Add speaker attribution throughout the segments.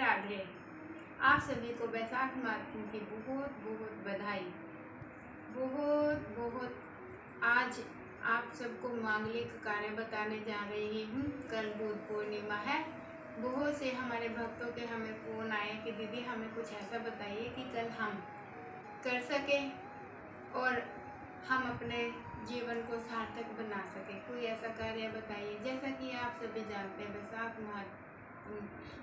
Speaker 1: राधे। आप सभी को बैसाख मास की बहुत बहुत बधाई। बहुत बहुत आज आप सबको मांगलिक कार्य बताने जा रही हूँ। कल बुद्ध पूर्णिमा है। बहुत से हमारे भक्तों के हमें फ़ोन आए कि दीदी हमें कुछ ऐसा बताइए कि कल हम कर सकें और हम अपने जीवन को सार्थक बना सकें। कोई ऐसा कार्य बताइए। जैसा कि आप सभी जानते हैं बैसाख मास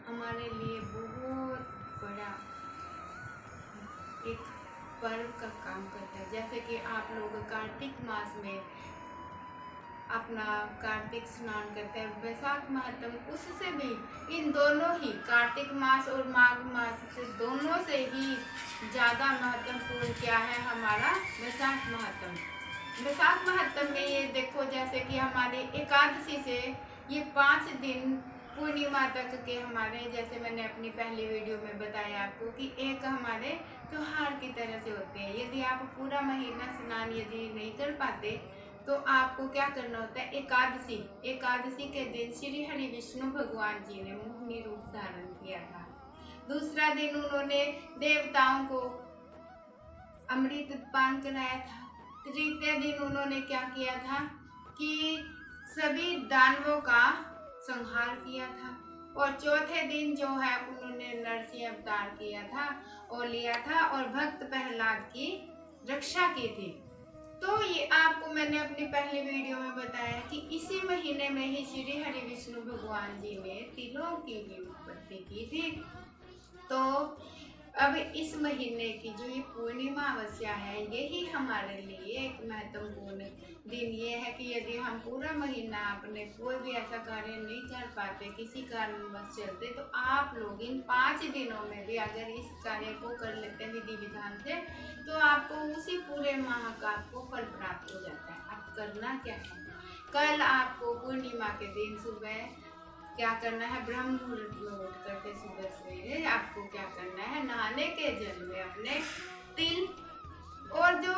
Speaker 1: हमारे लिए बहुत बड़ा एक पर्व का काम करता है। जैसे कि आप लोग कार्तिक मास में अपना कार्तिक स्नान करते हैं, बैसाख महत्म उससे भी, इन दोनों ही कार्तिक मास और माघ मास से दोनों से ही ज़्यादा महत्वपूर्ण क्या है हमारा बैसाख महत्म। बैसाख महत्म में ये देखो, जैसे कि हमारी एकादशी से ये 5 दिन पूर्णिमा तक के हमारे, जैसे मैंने अपनी पहली वीडियो में बताया आपको कि एक हमारे त्योहार की तरह से होते हैं। यदि आप पूरा महीना स्नान यदि नहीं कर पाते तो आपको क्या करना होता है, एकादशी के दिन श्री हरि विष्णु भगवान जी ने मोहिनी रूप धारण किया था। दूसरा दिन उन्होंने देवताओं को अमृत पान कराया था। तृतीय दिन उन्होंने क्या किया था कि सभी दानवों का संहार किया था। और चौथे दिन जो है उन्होंने नरसिंह अवतार किया था और लिया था और भक्त प्रहलाद की रक्षा की थी। तो ये आपको मैंने अपनी पहली वीडियो में बताया कि इसी महीने में ही श्री हरि विष्णु भगवान जी ने तिलों की भी उत्पत्ति की थी। तो अब इस महीने की जो ये पूर्णिमा अमावस्या है, यही हमारे लिए एक महत्वपूर्ण दिन ये है कि यदि हम पूरा महीना अपने कोई भी ऐसा कार्य नहीं कर पाते, किसी कारणवश चलते, तो आप लोग इन 5 दिनों में भी अगर इस कार्य को कर लेते हैं विधि विधान से, तो आपको उसी पूरे माह का आपको फल प्राप्त हो जाता है। अब करना क्या है, कल आपको पूर्णिमा के दिन सुबह क्या करना है, ब्रह्म मुहूर्त में उठ करके सुबह सवेरे आपको क्या करना है, नहाने के जल में अपने तिल और जो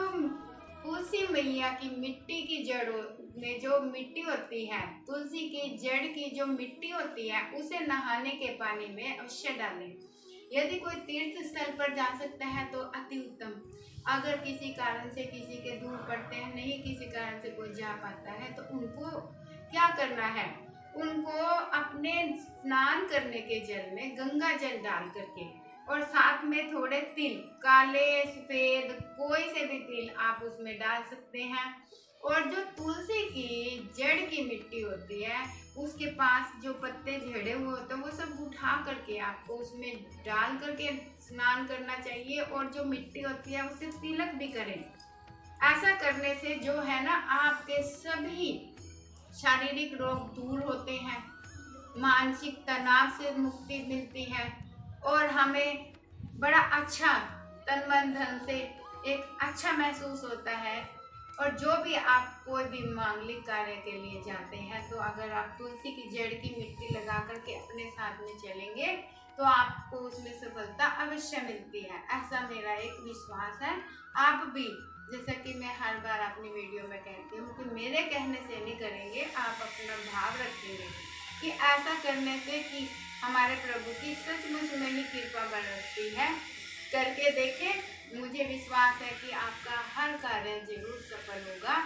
Speaker 1: तुलसी मैया की मिट्टी की जड़ों में जो मिट्टी होती है, तुलसी की जड़ की जो मिट्टी होती है, उसे नहाने के पानी में अवश्य डालें। यदि कोई तीर्थ स्थल पर जा सकता है तो अति उत्तम। अगर किसी कारण से किसी के दूर पड़ते हैं, नहीं किसी कारण से कोई जा पाता है, तो उनको क्या करना है, उनको अपने स्नान करने के जल में गंगा जल डाल करके और साथ में थोड़े तिल, काले सफेद कोई से भी तिल आप उसमें डाल सकते हैं। और जो तुलसी की जड़ की मिट्टी होती है, उसके पास जो पत्ते झड़े हुए होते हैं, वो सब उठा करके आपको उसमें डाल करके स्नान करना चाहिए। और जो मिट्टी होती है उससे तिलक भी करें। ऐसा करने से जो है ना, आपके सभी शारीरिक रोग दूर होते हैं, मानसिक तनाव से मुक्ति मिलती है और हमें बड़ा अच्छा तन मन धन से एक अच्छा महसूस होता है। और जो भी आप कोई भी मांगलिक कार्य के लिए जाते हैं, तो अगर आप तुलसी की जड़ की मिट्टी लगा करके अपने साथ में चलेंगे तो आपको उसमें सफलता अवश्य मिलती है। ऐसा मेरा एक विश्वास है। आप भी, जैसा कि मैं हर बार अपनी वीडियो में कहती हूँ कि मेरे कहने से नहीं करेंगे, आप अपना भाव रखेंगे कि ऐसा करने से कि हमारे प्रभु की सचमुच में ही कृपा बरसती है। करके देखें, मुझे विश्वास है कि आपका हर कार्य जरूर सफल होगा।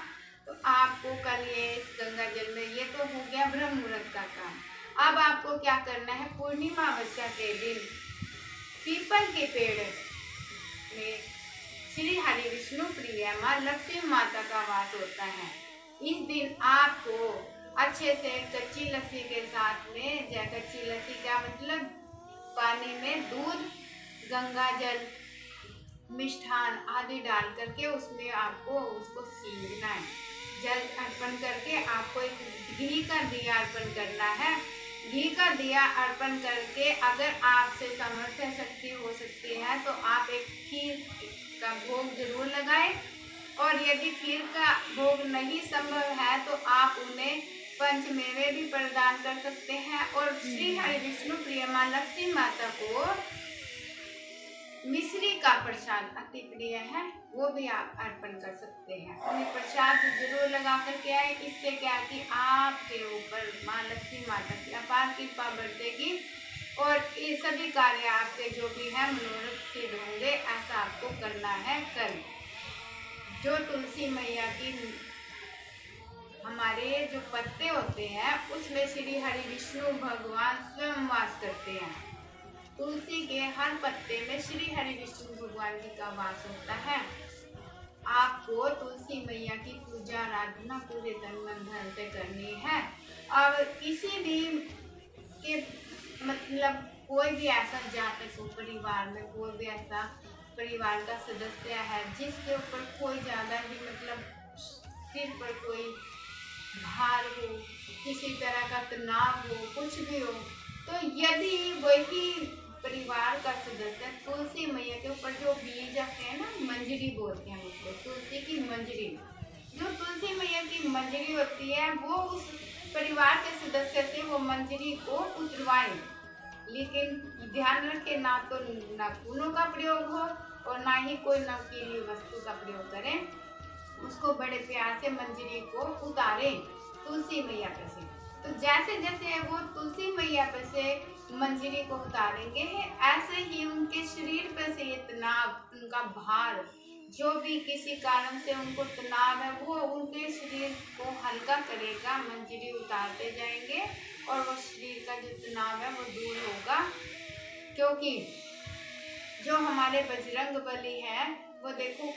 Speaker 1: तो आपको कल ये गंगा जल में, ये तो हो गया ब्रह्म मुहूर्त का काम। अब आपको क्या करना है, पूर्णिमा अमावस्या के दिन पीपल के पेड़ में श्री हरि विष्णु प्रिय माँ लक्ष्मी माता का वास होता है। इस दिन आपको अच्छे से कच्ची लस्सी के साथ में, कच्ची लस्सी का मतलब पानी में दूध, गंगा जल, मिष्ठान आदि डाल करके उसमें आपको उसको सींचना है। जल अर्पण करके आपको एक घी का दिया अर्पण करना है। घी का दिया अर्पण करके अगर आपसे सामर्थ्य शक्ति हो सकती है तो आप एक खीर का भोग जरूर लगाएं। और यदि खीर का भोग नहीं संभव है तो आप उन्हें पंचमेवे भी प्रदान कर सकते हैं। और श्री हरि विष्णु प्रिय माँ लक्ष्मी माता को मिश्री का प्रसाद अति प्रिय है, वो भी आप अर्पण कर सकते हैं। उन्हें प्रसाद जरूर लगा करके आए। इससे क्या कि आपके ऊपर माँ लक्ष्मी माता की अपार कृपा बरसेगी और ये सभी कार्य आपके जो भी है मनोरथ सिद्ध होंगे। ऐसा आपको करना है कल। जो तुलसी मैया की हमारे जो पत्ते होते हैं उसमें श्री हरि विष्णु भगवान स्वयं वास करते हैं। तुलसी के हर पत्ते में श्री हरि विष्णु भगवान जी का वास होता है। आपको तुलसी मैया की पूजा आराधना पूरे तन मन धन से करनी है। और किसी भी के मतलब कोई भी ऐसा जातक हो परिवार में, कोई भी ऐसा परिवार का सदस्य है जिसके ऊपर कोई ज़्यादा ही मतलब सिर पर कोई भार हो, किसी तरह का तनाव हो, कुछ भी हो, तो यदि वही परिवार का सदस्य तुलसी मैया के ऊपर जो बीज आते हैं ना, मंजरी बोलते हैं उसको, तुलसी की मंजरी, जो तुलसी मैया की मंजरी होती है वो उस परिवार के सदस्य से वो मंजरी को उतरवाएं। लेकिन ध्यान रखें ना तो नाखूनों का प्रयोग हो और ना ही कोई नमकीनी वस्तु का प्रयोग करें। उसको बड़े प्यार से मंजरी को उतारें तुलसी मैया पे से। तो जैसे जैसे वो तुलसी मैया पे से मंजरी को उतारेंगे ऐसे ही उनके शरीर पे से ये तनाव, उनका भार, जो भी किसी कारण से उनको तनाव है वो उनके शरीर को हल्का करेगा। मंजरी उतारते जाएंगे और वो शरीर का जो तनाव है वो दूर होगा। क्योंकि जो हमारे बजरंग बली है वो देखो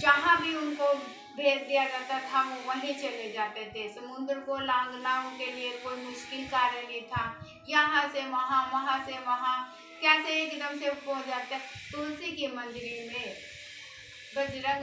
Speaker 1: जहाँ भी उनको भेज दिया जाता था वो वहीं चले जाते थे। समुद्र को लांघना उनके लिए कोई मुश्किल कार्य नहीं था। यहाँ से वहाँ, वहाँ से वहाँ कैसे एकदम से पहुँच जाते। तुलसी की मंजरी में बजरंग